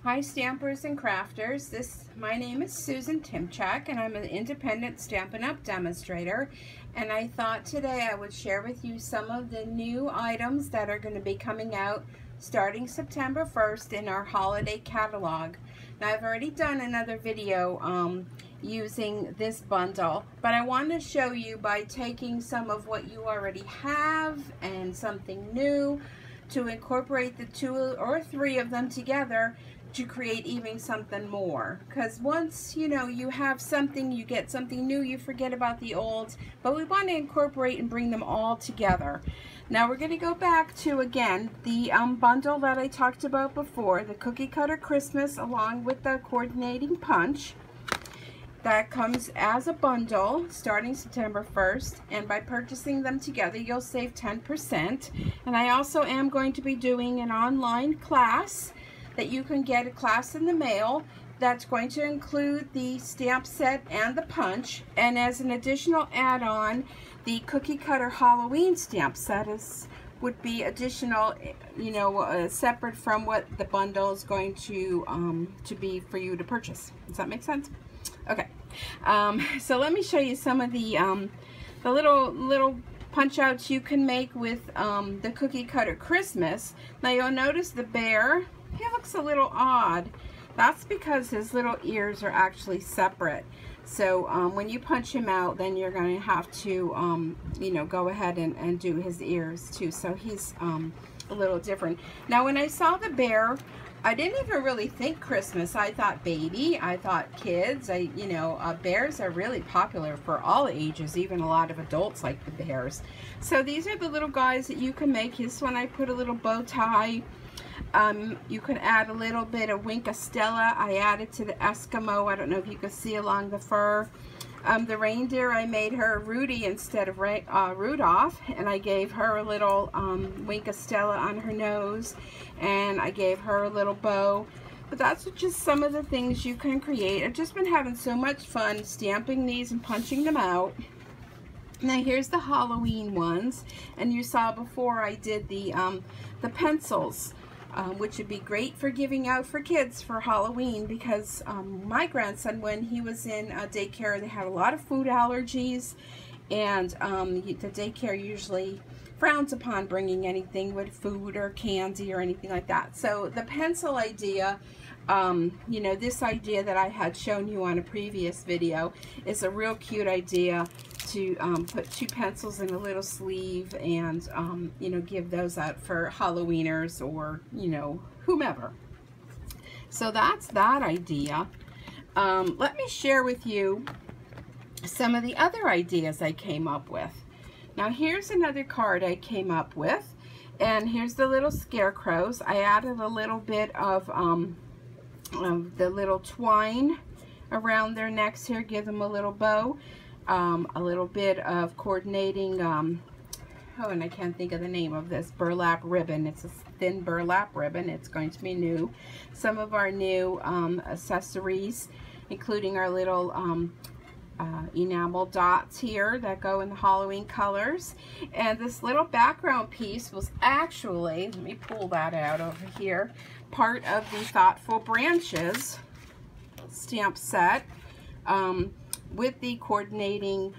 Hi Stampers and Crafters, my name is Susan Timchak and I'm an independent Stampin' Up! Demonstrator, and I thought today I would share with you some of the new items that are going to be coming out starting September 1st in our holiday catalog. Now I've already done another video using this bundle, but I want to show you by taking some of what you already have and something new to incorporate the two or three of them together to create even something more. Because once you have something, you get something new, you forget about the old, but we want to incorporate and bring them all together. Now we're going to go back to, again, the bundle that I talked about before, the Cookie Cutter Christmas along with the coordinating punch. That comes as a bundle starting September 1st, and by purchasing them together you'll save 10%. And I also am going to be doing an online class that you can get, a class in the mail that's going to include the stamp set and the punch, and as an additional add-on the Cookie Cutter Halloween stamp set would be additional, separate from what the bundle is going to be for you to purchase. Does that make sense? Okay, so let me show you some of the little punch outs you can make with the Cookie Cutter Christmas. Now you'll notice the bear, he looks a little odd. That's because his little ears are actually separate. So when you punch him out, then you're going to have to, go ahead and do his ears too. So he's a little different. Now when I saw the bear, I didn't even really think Christmas. I thought baby, I thought kids. Bears are really popular for all ages. Even a lot of adults like the bears. So these are the little guys that you can make. This one I put a little bow tie. You can add a little bit of Wink of Stella. I added to the Eskimo. I don't know if you can see along the fur. The reindeer, I made her Rudy instead of Rudolph, and I gave her a little Wink of Stella on her nose, and I gave her a little bow. But that's just some of the things you can create. I've just been having so much fun stamping these and punching them out. Now here's the Halloween ones, and you saw before I did the pencils. Which would be great for giving out for kids for Halloween, because my grandson, when he was in daycare, they had a lot of food allergies, and the daycare usually frowns upon bringing anything with food or candy or anything like that. So the pencil idea, this idea that I had shown you on a previous video is a real cute idea to put two pencils in a little sleeve and give those out for Halloweeners or whomever. So that's that idea. Let me share with you some of the other ideas I came up with. Now here's another card I came up with, and here's the little scarecrows. I added a little bit of the little twine around their necks here, give them a little bow. A little bit of coordinating, and I can't think of the name of this, burlap ribbon. It's a thin burlap ribbon. It's going to be new. Some of our new accessories, including our little enamel dots here that go in the Halloween colors. And this little background piece was actually, let me pull that out over here, part of the Thoughtful Branches stamp set. With the coordinating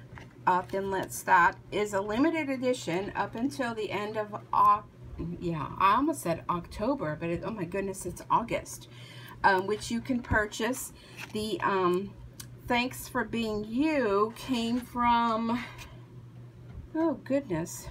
thinlits. That is a limited edition up until the end of, I almost said October, but oh my goodness, it's August, which you can purchase. The Thanks for Being You came from, oh goodness,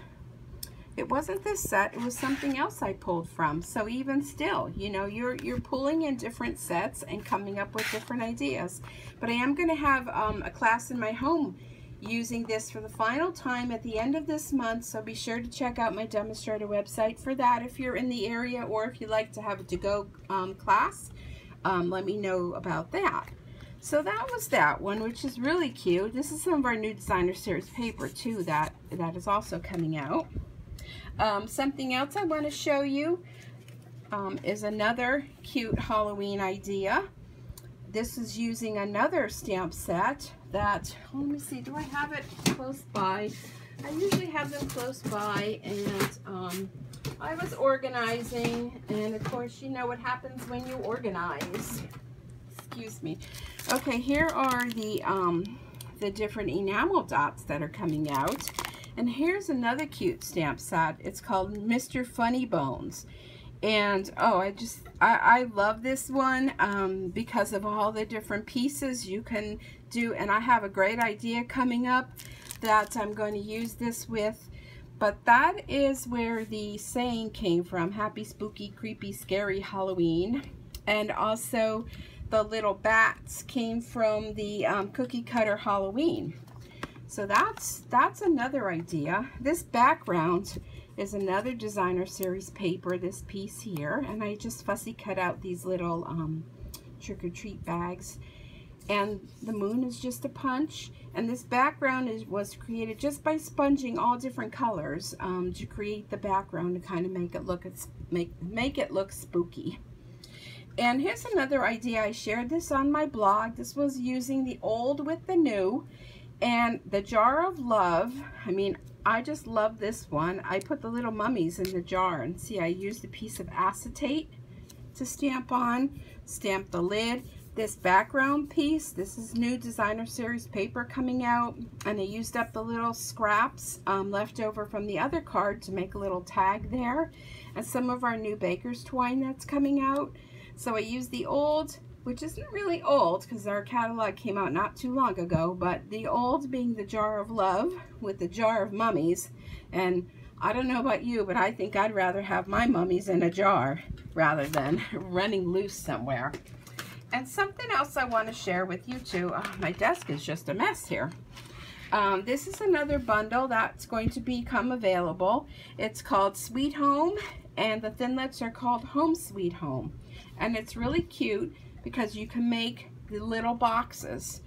it wasn't this set, it was something else I pulled from. So even still, you're pulling in different sets and coming up with different ideas. But I am going to have a class in my home using this for the final time at the end of this month, so be sure to check out my demonstrator website for that if you're in the area, or if you'd like to have a to-go class, let me know about that. So that was that one, which is really cute. This is some of our new Designer Series paper too that is also coming out. Something else I want to show you is another cute Halloween idea. This is using another stamp set that, let me see, do I have it close by? I usually have them close by, and I was organizing, and of course you know what happens when you organize. Excuse me. Okay, here are the different enamel dots that are coming out. And here's another cute stamp set. It's called Mr. Funny Bones. And oh, I love this one because of all the different pieces you can do. And I have a great idea coming up that I'm going to use this with. But that is where the saying came from, Happy Spooky Creepy Scary Halloween. And also the little bats came from the Cookie Cutter Halloween. So that's another idea. This background is another designer series paper, this piece here, and I just fussy cut out these little trick-or-treat bags. And the moon is just a punch, and this background was created just by sponging all different colors to create the background to kind of make it look spooky. And here's another idea. I shared this on my blog. This was using the old with the new. And the Jar of Love, I mean, I just love this one. I put the little mummies in the jar, and see, I used a piece of acetate to stamp on, stamp the lid. This background piece, this is new designer series paper coming out, and I used up the little scraps left over from the other card to make a little tag there, and some of our new baker's twine that's coming out. So I used the old, which isn't really old because our catalog came out not too long ago, but the old being the Jar of Love with the jar of mummies. And I don't know about you, but I think I'd rather have my mummies in a jar rather than running loose somewhere. And something else I want to share with you too. Oh, my desk is just a mess here. This is another bundle that's going to become available. It's called Sweet Home, and the Thinlits are called Home Sweet Home. And it's really cute because you can make the little boxes.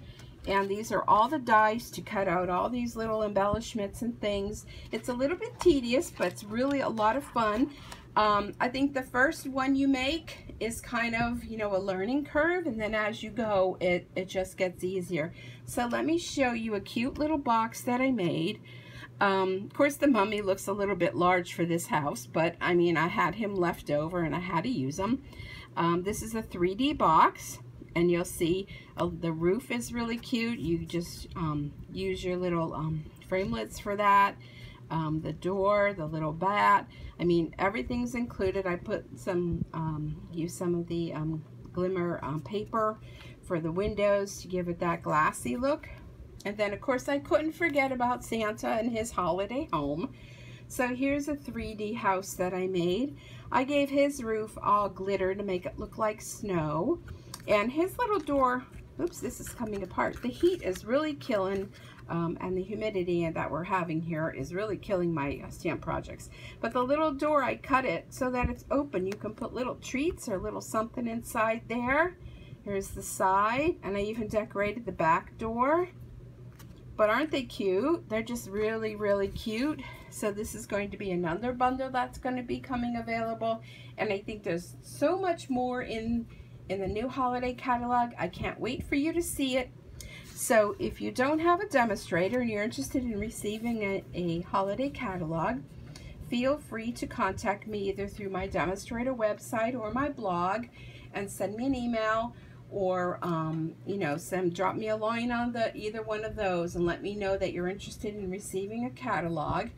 And these are all the dies to cut out all these little embellishments and things. It's a little bit tedious, but it's really a lot of fun. I think the first one you make is kind of, you know, a learning curve, and then as you go, it just gets easier. So let me show you a cute little box that I made. Of course, the mummy looks a little bit large for this house, but I mean, I had him left over and I had to use him. This is a 3D box, and you'll see the roof is really cute. You just use your little framelits for that. The door, the little bat. I mean, everything's included. I put some, use some of the glimmer paper for the windows to give it that glassy look. And then, of course, I couldn't forget about Santa and his holiday home. So here's a 3D house that I made. I gave his roof all glitter to make it look like snow. And his little door, oops, this is coming apart. The heat is really killing, and the humidity that we're having here is really killing my stamp projects. But the little door, I cut it so that it's open. You can put little treats or little something inside there. Here's the side, and I even decorated the back door. But aren't they cute? They're just really, really cute. So this is going to be another bundle that's going to be coming available. And I think there's so much more in the new holiday catalog. I can't wait for you to see it. So if you don't have a demonstrator and you're interested in receiving a holiday catalog, feel free to contact me either through my demonstrator website or my blog, and send me an email, or you know, drop me a line on either one of those and let me know that you're interested in receiving a catalog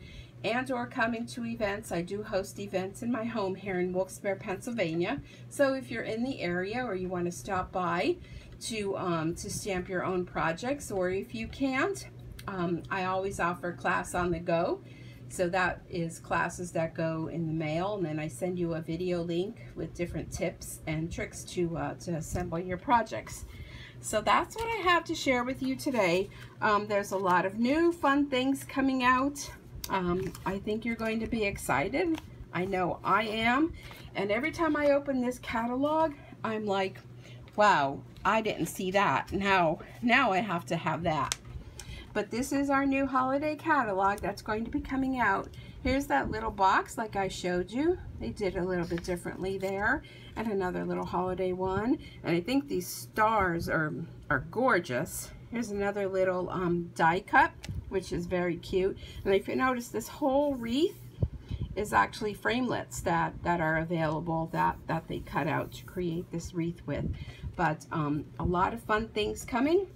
and or coming to events. I do host events in my home here in Wilkes-Barre, Pennsylvania. So if you're in the area or you want to stop by to stamp your own projects, or if you can't, I always offer class on the go. So that is classes that go in the mail, and then I send you a video link with different tips and tricks to assemble your projects. So that's what I have to share with you today. There's a lot of new fun things coming out. I think you're going to be excited. I know I am. And every time I open this catalog, I'm like, wow, I didn't see that. Now I have to have that. But this is our new holiday catalog that's going to be coming out. Here's that little box like I showed you. They did a little bit differently there. And another little holiday one. And I think these stars are gorgeous. Here's another little die cut, which is very cute. And if you notice, this whole wreath is actually framelits that are available that they cut out to create this wreath with. But a lot of fun things coming.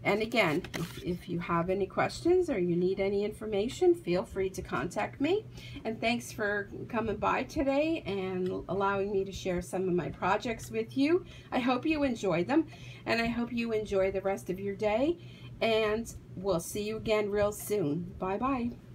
And again, if you have any questions or you need any information, feel free to contact me. And thanks for coming by today and allowing me to share some of my projects with you. I hope you enjoy them, and I hope you enjoy the rest of your day. And we'll see you again real soon. Bye-bye.